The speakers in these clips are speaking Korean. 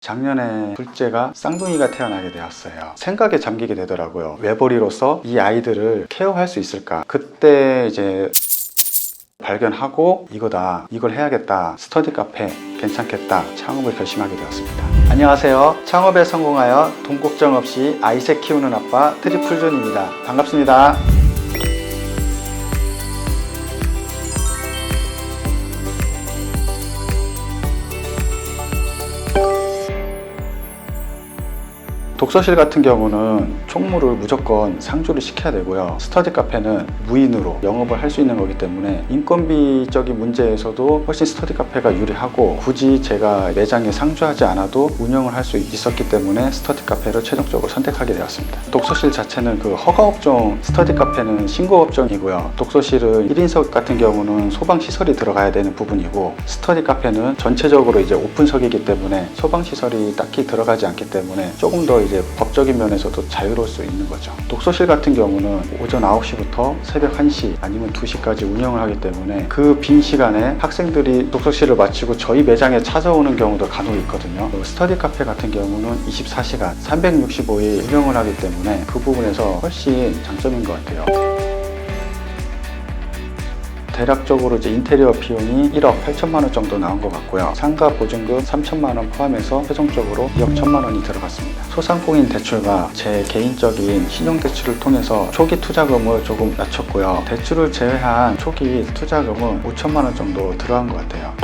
작년에 둘째가 쌍둥이가 태어나게 되었어요. 생각에 잠기게 되더라고요. 외벌이로서 이 아이들을 케어할 수 있을까? 그때 이제 발견하고 이거다, 이걸 해야겠다, 스터디 카페 괜찮겠다, 창업을 결심하게 되었습니다. 안녕하세요. 창업에 성공하여 돈 걱정 없이 아이셋 키우는 아빠 트리플존입니다. 반갑습니다. 독서실 같은 경우는 총무를 무조건 상주를 시켜야 되고요. 스터디 카페는 무인으로 영업을 할 수 있는 거기 때문에 인건비적인 문제에서도 훨씬 스터디 카페가 유리하고, 굳이 제가 매장에 상주하지 않아도 운영을 할 수 있었기 때문에 스터디 카페를 최종적으로 선택하게 되었습니다. 독서실 자체는 그 허가업종, 스터디 카페는 신고업종이고요. 독서실은 1인석 같은 경우는 소방시설이 들어가야 되는 부분이고, 스터디 카페는 전체적으로 이제 오픈석이기 때문에 소방시설이 딱히 들어가지 않기 때문에 조금 더 이제 법적인 면에서도 자유로울 수 있는 거죠. 독서실 같은 경우는 오전 9시부터 새벽 1시 아니면 2시까지 운영을 하기 때문에 그 빈 시간에 학생들이 독서실을 마치고 저희 매장에 찾아오는 경우도 간혹 있거든요. 스터디 카페 같은 경우는 24시간 365일 운영을 하기 때문에 그 부분에서 훨씬 장점인 것 같아요. 대략적으로 이제 인테리어 비용이 1억 8천만 원 정도 나온 것 같고요. 상가 보증금 3천만 원 포함해서 최종적으로 2억 1천만 원이 들어갔습니다. 소상공인 대출과 제 개인적인 신용대출을 통해서 초기 투자금을 조금 낮췄고요. 대출을 제외한 초기 투자금은 5천만 원 정도 들어간 것 같아요.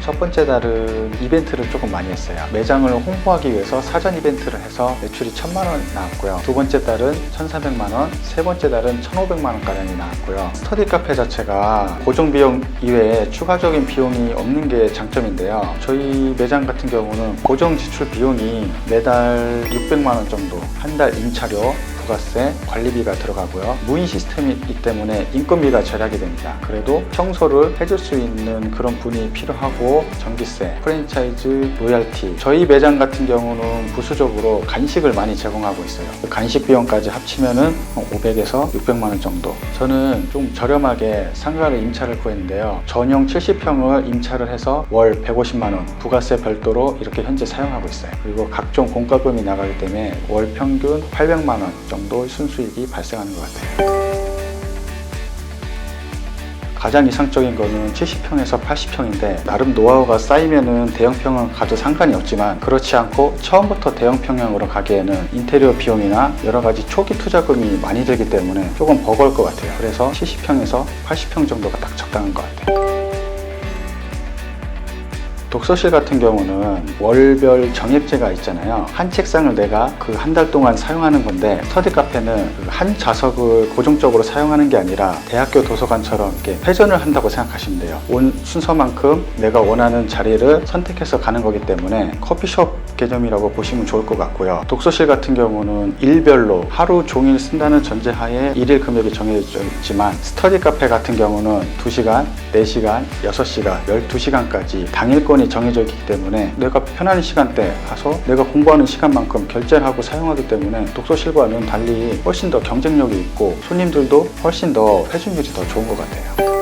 첫 번째 달은 이벤트를 조금 많이 했어요. 매장을 홍보하기 위해서 사전 이벤트를 해서 매출이 1,000만 원 나왔고요. 두 번째 달은 1,400만 원, 세 번째 달은 1,500만 원가량이 나왔고요. 스터디 카페 자체가 고정 비용 이외에 추가적인 비용이 없는 게 장점인데요. 저희 매장 같은 경우는 고정 지출 비용이 매달 600만 원 정도, 한 달 임차료, 부가세, 관리비가 들어가고요. 무인 시스템이기 때문에 인건비가 절약이 됩니다. 그래도 청소를 해줄 수 있는 그런 분이 필요하고, 전기세, 프랜차이즈, 로얄티, 저희 매장 같은 경우는 부수적으로 간식을 많이 제공하고 있어요. 간식 비용까지 합치면은 500에서 600만 원 정도. 저는 좀 저렴하게 상가를 임차를 구했는데요. 전용 70평을 임차를 해서 월 150만 원, 부가세 별도로 이렇게 현재 사용하고 있어요. 그리고 각종 공과금이 나가기 때문에 월 평균 800만 원 정도 순수익이 발생하는 것 같아요. 가장 이상적인 거는 70평에서 80평인데 나름 노하우가 쌓이면은 대형평은 가도 상관이 없지만, 그렇지 않고 처음부터 대형평형으로 가기에는 인테리어 비용이나 여러 가지 초기 투자금이 많이 들기 때문에 조금 버거울 것 같아요. 그래서 70평에서 80평 정도가 딱 적당한 것 같아요. 독서실 같은 경우는 월별 정액제가 있잖아요. 한 책상을 내가 그 한 달 동안 사용하는 건데, 스터디 카페는 한 좌석을 고정적으로 사용하는 게 아니라 대학교 도서관처럼 이렇게 회전을 한다고 생각하시면 돼요. 온 순서만큼 내가 원하는 자리를 선택해서 가는 거기 때문에 커피숍 개념이라고 보시면 좋을 것 같고요. 독서실 같은 경우는 일별로 하루 종일 쓴다는 전제하에 일일 금액이 정해져 있지만, 스터디 카페 같은 경우는 2시간, 4시간, 6시간, 12시간까지 당일권이 정해져 있기 때문에 내가 편한 시간대 가서 내가 공부하는 시간만큼 결제를 하고 사용하기 때문에 독서실과는 달리 훨씬 더 경쟁력이 있고, 손님들도 훨씬 더 회전율이 더 좋은 것 같아요.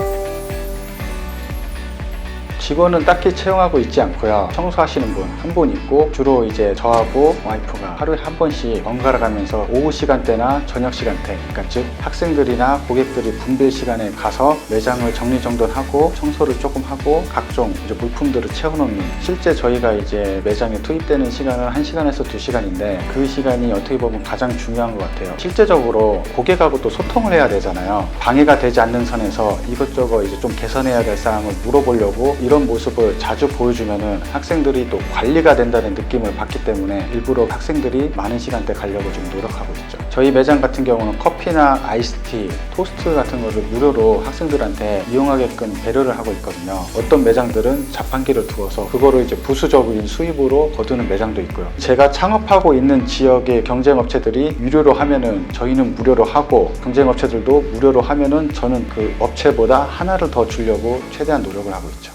직원은 딱히 채용하고 있지 않고요. 청소하시는 분 한 분 있고, 주로 이제 저하고 와이프가 하루에 한 번씩 번갈아 가면서 오후 시간대나 저녁 시간대, 그러니까 즉 학생들이나 고객들이 분배 시간에 가서 매장을 정리정돈하고 청소를 조금 하고 각종 이제 물품들을 채워놓는, 실제 저희가 이제 매장에 투입되는 시간은 1시간에서 2시간인데 그 시간이 어떻게 보면 가장 중요한 것 같아요. 실제적으로 고객하고 또 소통을 해야 되잖아요. 방해가 되지 않는 선에서 이것저것 이제 좀 개선해야 될 사항을 물어보려고 이런 모습을 자주 보여주면은 학생들이 또 관리가 된다는 느낌을 받기 때문에 일부러 학생들이 많은 시간대 가려고 지금 노력하고 있죠. 저희 매장 같은 경우는 커피나 아이스티, 토스트 같은 거를 무료로 학생들한테 이용하게끔 배려를 하고 있거든요. 어떤 매장들은 자판기를 두어서 그거를 이제 부수적인 수입으로 거두는 매장도 있고요. 제가 창업하고 있는 지역의 경쟁업체들이 유료로 하면은 저희는 무료로 하고, 경쟁업체들도 무료로 하면은 저는 그 업체보다 하나를 더 주려고 최대한 노력을 하고 있죠.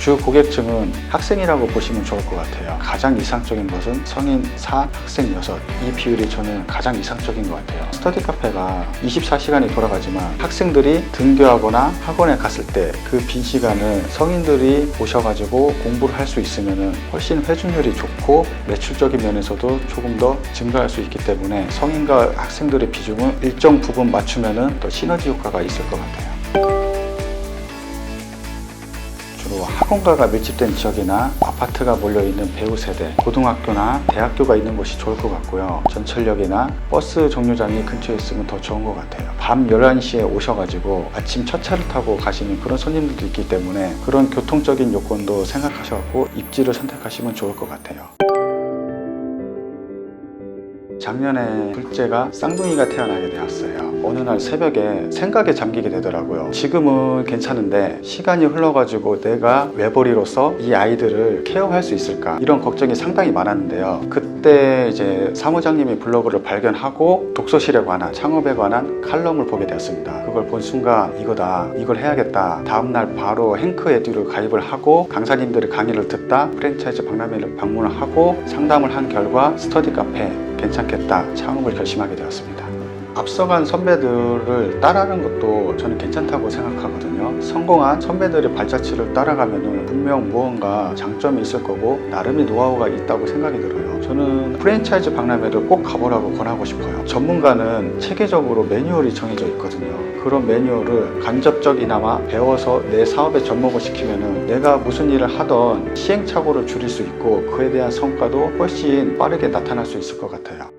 주 고객층은 학생이라고 보시면 좋을 것 같아요. 가장 이상적인 것은 성인 4, 학생 6. 이 비율이 저는 가장 이상적인 것 같아요. 스터디 카페가 24시간이 돌아가지만 학생들이 등교하거나 학원에 갔을 때 그 빈 시간을 성인들이 오셔가지고 공부를 할 수 있으면 훨씬 회전율이 좋고 매출적인 면에서도 조금 더 증가할 수 있기 때문에 성인과 학생들의 비중을 일정 부분 맞추면 더 시너지 효과가 있을 것 같아요. 주로 학원가가 밀집된 지역이나 아파트가 몰려있는 배우 세대, 고등학교나 대학교가 있는 곳이 좋을 것 같고요. 전철역이나 버스 정류장이 근처에 있으면 더 좋은 것 같아요. 밤 11시에 오셔가지고 아침 첫 차를 타고 가시는 그런 손님들도 있기 때문에 그런 교통적인 요건도 생각하셔서 입지를 선택하시면 좋을 것 같아요. 작년에 둘째가 쌍둥이가 태어나게 되었어요. 어느 날 새벽에 생각에 잠기게 되더라고요. 지금은 괜찮은데 시간이 흘러가지고 내가 외벌이로서 이 아이들을 케어할 수 있을까, 이런 걱정이 상당히 많았는데요. 그때 이제 사무장님의 블로그를 발견하고 독서실에 관한, 창업에 관한 칼럼을 보게 되었습니다. 그걸 본 순간 이거다, 이걸 해야겠다. 다음날 바로 행크 에듀를 가입을 하고 강사님들의 강의를 듣다 프랜차이즈 박람회를 방문을 하고 상담을 한 결과 스터디 카페 괜찮겠다, 창업을 결심하게 되었습니다. 앞서간 선배들을 따라하는 것도 저는 괜찮다고 생각하거든요. 성공한 선배들의 발자취를 따라가면 분명 무언가 장점이 있을 거고 나름의 노하우가 있다고 생각이 들어요. 저는 프랜차이즈 박람회를 꼭 가보라고 권하고 싶어요. 전문가는 체계적으로 매뉴얼이 정해져 있거든요. 그런 매뉴얼을 간접적이나마 배워서 내 사업에 접목을 시키면 내가 무슨 일을 하던 시행착오를 줄일 수 있고 그에 대한 성과도 훨씬 빠르게 나타날 수 있을 것 같아요.